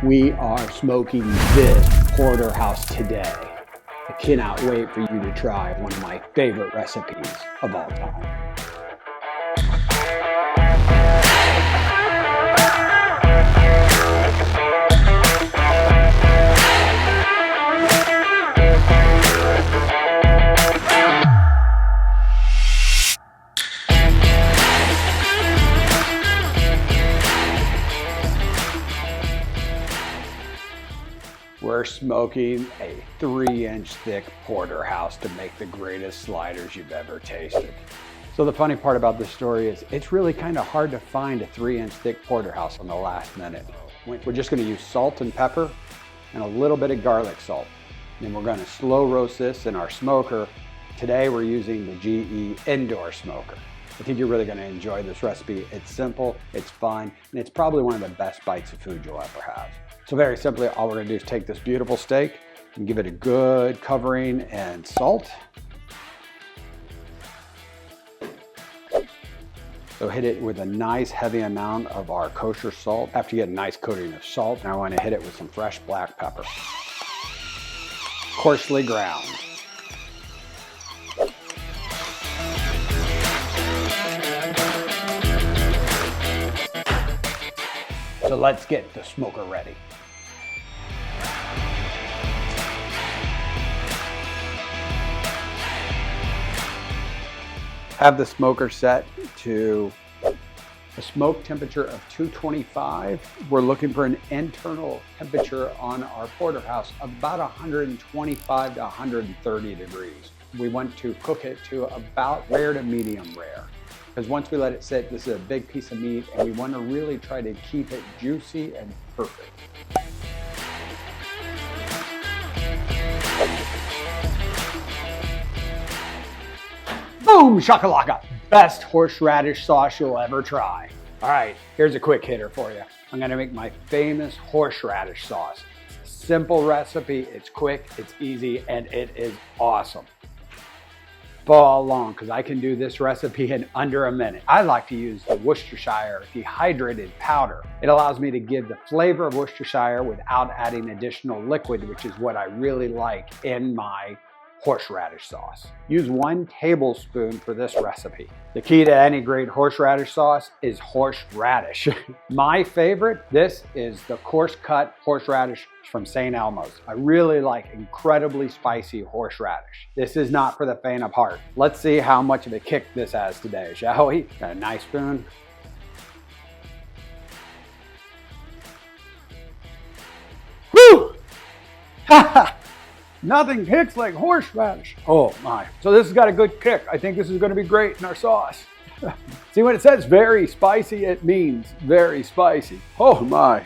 We are smoking this porterhouse today. I cannot wait for you to try one of my favorite recipes of all time. We're smoking a 3-inch thick porterhouse to make the greatest sliders you've ever tasted. So the funny part about this story is it's really kind of hard to find a 3-inch thick porterhouse on the last minute. We're just going to use salt and pepper and a little bit of garlic salt. Then we're going to slow roast this in our smoker. Today we're using the GE indoor smoker. I think you're really going to enjoy this recipe. It's simple, it's fun, and it's probably one of the best bites of food you'll ever have. So very simply, all we're going to do is take this beautiful steak and give it a good covering and salt. So hit it with a nice heavy amount of our kosher salt. After you get a nice coating of salt, now I want to hit it with some fresh black pepper. Coarsely ground. So let's get the smoker ready. Have the smoker set to a smoke temperature of 225. We're looking for an internal temperature on our porterhouse of about 125 to 130 degrees. We want to cook it to about rare to medium rare. Because once we let it sit, this is a big piece of meat and we want to really try to keep it juicy and perfect. Boom shakalaka! Best horseradish sauce you'll ever try. All right, here's a quick hitter for you. I'm gonna make my famous horseradish sauce. Simple recipe, it's quick, it's easy, and it is awesome. Follow along, because I can do this recipe in under a minute. I like to use the Worcestershire dehydrated powder. It allows me to give the flavor of Worcestershire without adding additional liquid, which is what I really like in my horseradish sauce. Use 1 tablespoon for this recipe. The key to any great horseradish sauce is horseradish. My favorite, this is the coarse cut horseradish from St. Elmo's. I really like incredibly spicy horseradish. This is not for the faint of heart. Let's see how much of a kick this has today, shall we? Got a nice spoon. Woo! Ha ha! Nothing kicks like horseradish. Oh my. So this has got a good kick. I think this is going to be great in our sauce. See, when it says very spicy, it means very spicy. Oh my.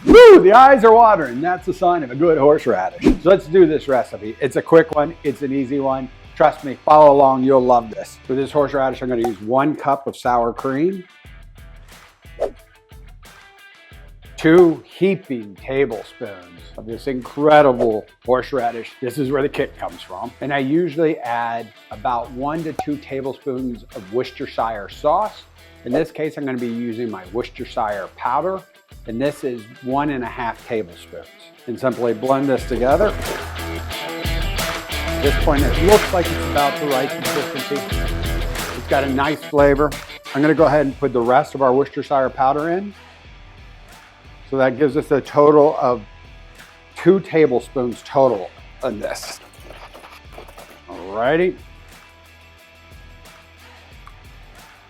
Woo, the eyes are watering. That's a sign of a good horseradish. So let's do this recipe. It's a quick one. It's an easy one. Trust me, follow along. You'll love this. For this horseradish, I'm going to use 1 cup of sour cream, 2 heaping tablespoons of this incredible horseradish. This is where the kick comes from. And I usually add about 1 to 2 tablespoons of Worcestershire sauce. In this case, I'm going to be using my Worcestershire powder. And this is 1.5 tablespoons. And simply blend this together. At this point, it looks like it's about the right consistency. It's got a nice flavor. I'm going to go ahead and put the rest of our Worcestershire powder in. So that gives us a total of 2 tablespoons total of this. Alrighty.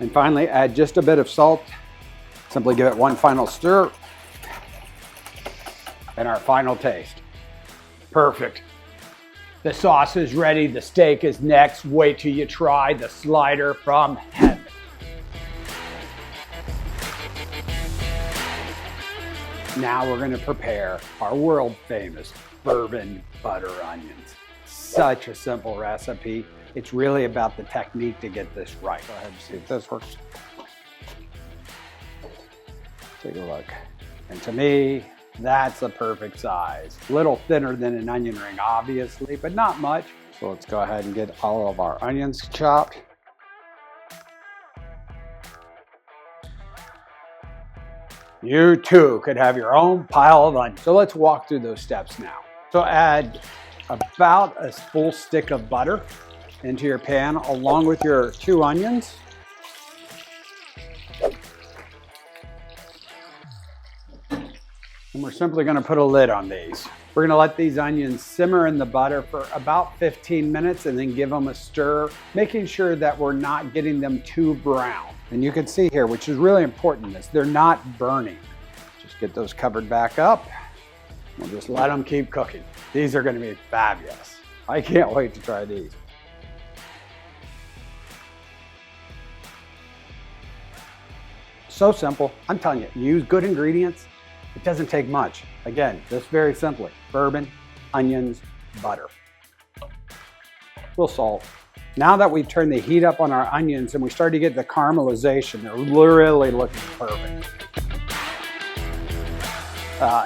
And finally, add just a bit of salt. Simply give it 1 final stir. And our final taste. Perfect. The sauce is ready. The steak is next. Wait till you try the slider from heaven. Now we're going to prepare our world famous bourbon butter onions. Such a simple recipe. It's really about the technique to get this right. Go ahead and see if this works. Take a look. And to me, that's a perfect size. A little thinner than an onion ring, obviously, but not much. So let's go ahead and get all of our onions chopped. you too could have your own pile of onions. So let's walk through those steps now. So add about a full stick of butter into your pan along with your 2 onions. And we're simply going to put a lid on these. We're going to let these onions simmer in the butter for about 15 minutes and then give them a stir, making sure that we're not getting them too brown. And you can see here, which is really important, is they're not burning. Just get those covered back up. We'll just let them keep cooking. These are going to be fabulous. I can't wait to try these. So simple. I'm telling you, use good ingredients. It doesn't take much. Again, just very simply, bourbon, onions, butter, a little salt. Now that we've turned the heat up on our onions and we start to get the caramelization, they're really looking perfect.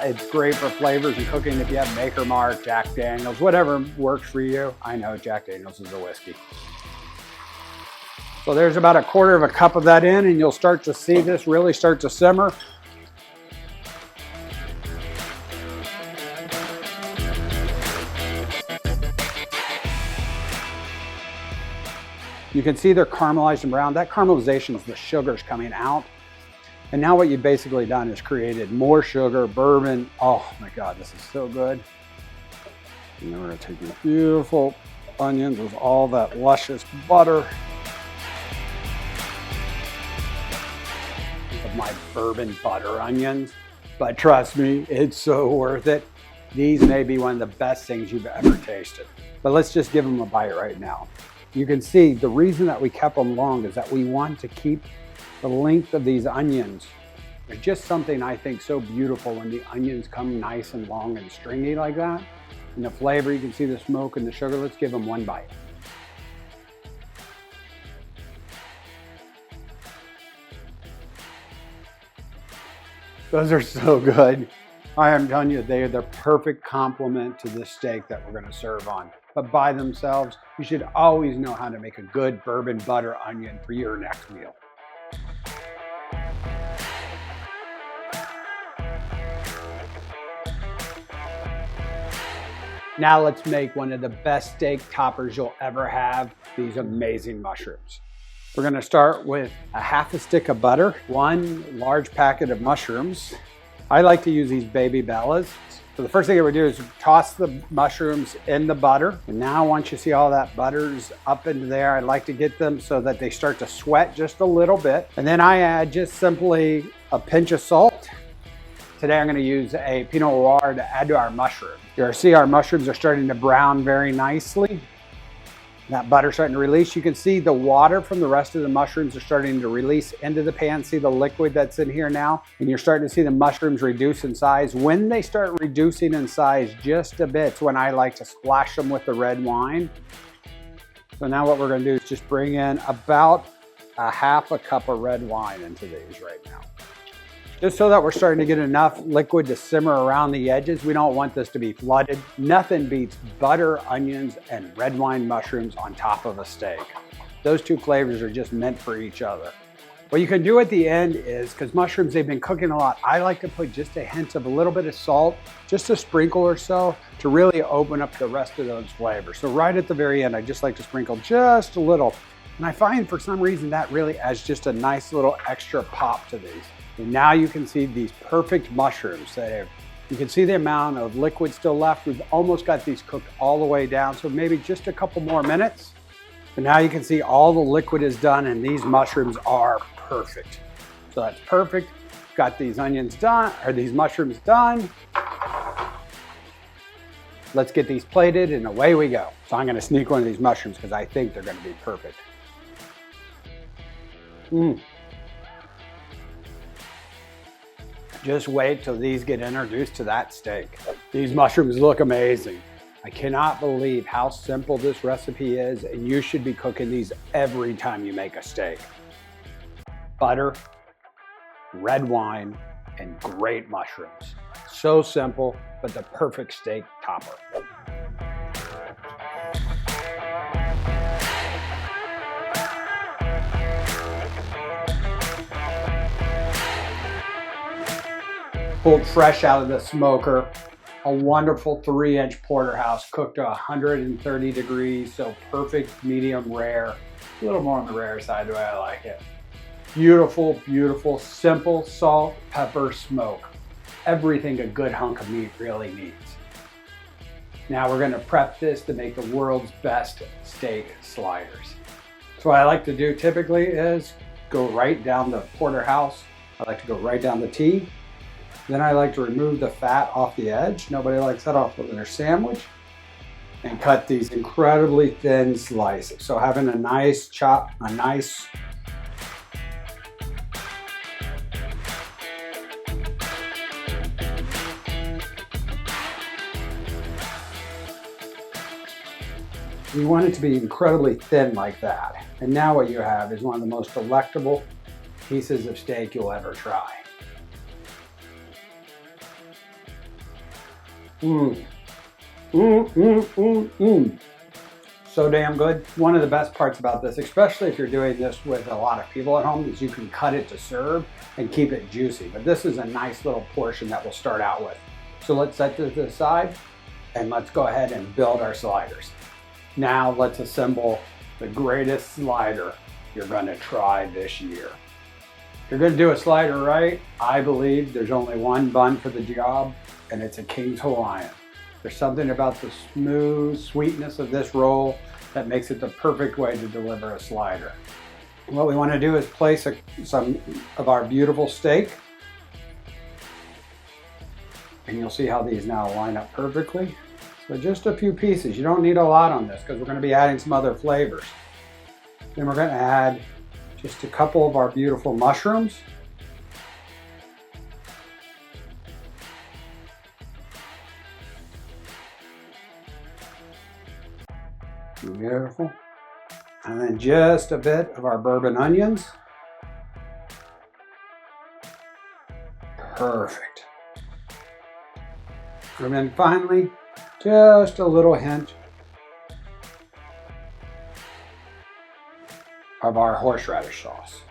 It's great for flavors and cooking if you have Maker Mark, Jack Daniels, whatever works for you. I know Jack Daniels is a whiskey. So there's about 1/4 cup of that in, and you'll start to see this really start to simmer. You can see they're caramelized and brown. That caramelization is the sugars coming out. And now what you've basically done is created more sugar, bourbon. Oh my God, this is so good. And then we're gonna take these beautiful onions with all that luscious butter. Of my bourbon butter onions. But trust me, it's so worth it. These may be one of the best things you've ever tasted. But let's just give them a bite right now. You can see the reason that we kept them long is that we want to keep the length of these onions. There's just something I think so beautiful when the onions come nice and long and stringy like that. And the flavor, you can see the smoke and the sugar. Let's give them one bite. Those are so good. I am telling you, they are the perfect complement to this steak that we're gonna serve on. But by themselves, you should always know how to make a good bourbon butter onion for your next meal. Now let's make one of the best steak toppers you'll ever have, these amazing mushrooms. We're gonna start with a 1/2 stick of butter, 1 large packet of mushrooms. I like to use these baby bellas. So the first thing I would do is toss the mushrooms in the butter. And now once you see all that butter's up into there, I like to get them so that they start to sweat just a little bit. And then I add just simply a pinch of salt. Today I'm gonna use a Pinot Noir to add to our mushrooms. You see our mushrooms are starting to brown very nicely. That butter's starting to release. You can see the water from the rest of the mushrooms are starting to release into the pan. See the liquid that's in here now? And you're starting to see the mushrooms reduce in size. When they start reducing in size just a bit, it's when I like to splash them with the red wine. So now what we're gonna do is just bring in about a 1/2 cup of red wine into these right now. Just so that we're starting to get enough liquid to simmer around the edges. We don't want this to be flooded. Nothing beats butter, onions, and red wine mushrooms on top of a steak. Those two flavors are just meant for each other. What you can do at the end is, because mushrooms, they've been cooking a lot, I like to put just a hint of a little bit of salt, just a sprinkle or so, to really open up the rest of those flavors. So right at the very end, I just like to sprinkle just a little. And I find for some reason that really adds just a nice little extra pop to these. And now you can see these perfect mushrooms. You can see the amount of liquid still left. We've almost got these cooked all the way down, so maybe just a couple more minutes. And now you can see all the liquid is done and these mushrooms are perfect. So that's perfect. Got these onions done, or these mushrooms done. Let's get these plated and away we go. So I'm gonna sneak one of these mushrooms because I think they're gonna be perfect. Just wait till these get introduced to that steak. These mushrooms look amazing. I cannot believe how simple this recipe is, and you should be cooking these every time you make a steak. Butter, red wine, and great mushrooms. So simple, but the perfect steak topper. pulled fresh out of the smoker. A wonderful 3-inch porterhouse cooked to 130 degrees, so perfect medium rare. A little more on the rare side the way I like it. Beautiful, beautiful, simple salt, pepper, smoke. Everything a good hunk of meat really needs. Now we're gonna prep this to make the world's best steak sliders. So what I like to do typically is go right down the porterhouse. I like to go right down the T. Then I like to remove the fat off the edge. Nobody likes that off of their sandwich. And cut these incredibly thin slices. So having a nice chop, you want it to be incredibly thin like that. And now what you have is one of the most delectable pieces of steak you'll ever try. So damn good. One of the best parts about this, especially if you're doing this with a lot of people at home, is you can cut it to serve and keep it juicy. But this is a nice little portion that we'll start out with. So let's set this to the side and let's go ahead and build our sliders. Now let's assemble the greatest slider you're gonna try this year. If you're gonna do a slider right, I believe there's only one bun for the job, and it's a King's Hawaiian. There's something about the smooth sweetness of this roll that makes it the perfect way to deliver a slider. What we want to do is place some of our beautiful steak. And you'll see how these now line up perfectly. So just a few pieces. You don't need a lot on this because we're going to be adding some other flavors. Then we're going to add just a couple of our beautiful mushrooms. Beautiful. And then just a bit of our bourbon onions. Perfect. And then finally, just a little hint of our horseradish sauce.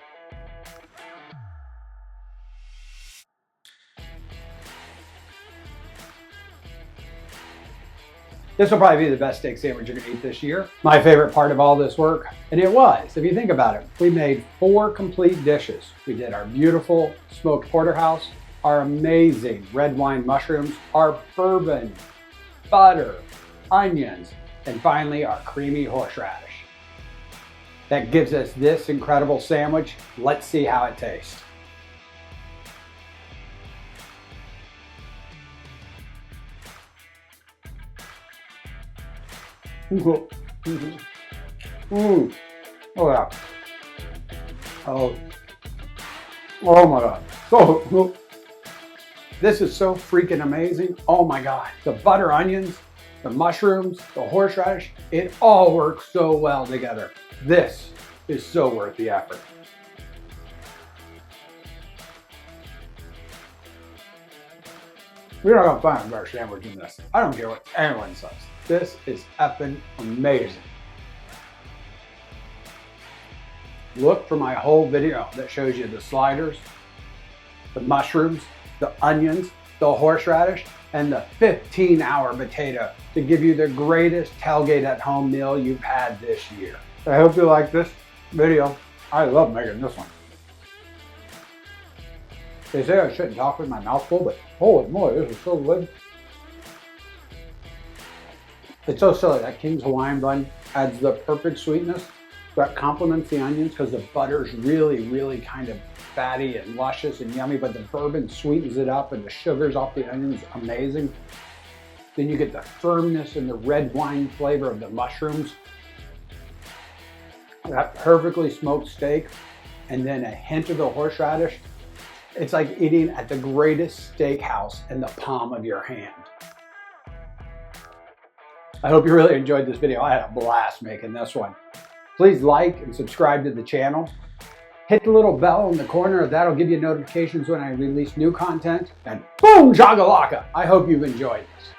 This will probably be the best steak sandwich you're gonna eat this year. My favorite part of all this work, and it was, if you think about it, we made 4 complete dishes. We did our beautiful smoked porterhouse, our amazing red wine mushrooms, our bourbon, butter, onions, and finally our creamy horseradish. That gives us this incredible sandwich. Let's see how it tastes. Oh yeah. Oh my God. So this is so freaking amazing. Oh my God. The butter onions, the mushrooms, the horseradish, it all works so well together. This is so worth the effort. You're not gonna find a better sandwich than this. I don't care what anyone says. This is effing amazing. Look for my whole video that shows you the sliders, the mushrooms, the onions, the horseradish, and the 15-hour potato to give you the greatest tailgate at home meal you've had this year. I hope you like this video. I love making this one. They say I shouldn't talk with my mouth full, but holy moly, this is so good. It's so silly. That King's Hawaiian bun adds the perfect sweetness that complements the onions because the butter's really, really kind of fatty and luscious and yummy, but the bourbon sweetens it up and the sugars off the onions, amazing. Then you get the firmness and the red wine flavor of the mushrooms. That perfectly smoked steak and then a hint of the horseradish. It's like eating at the greatest steakhouse in the palm of your hand. I hope you really enjoyed this video. I had a blast making this one. Please like and subscribe to the channel. Hit the little bell in the corner. That'll give you notifications when I release new content. And boom, jagalaka. I hope you've enjoyed this.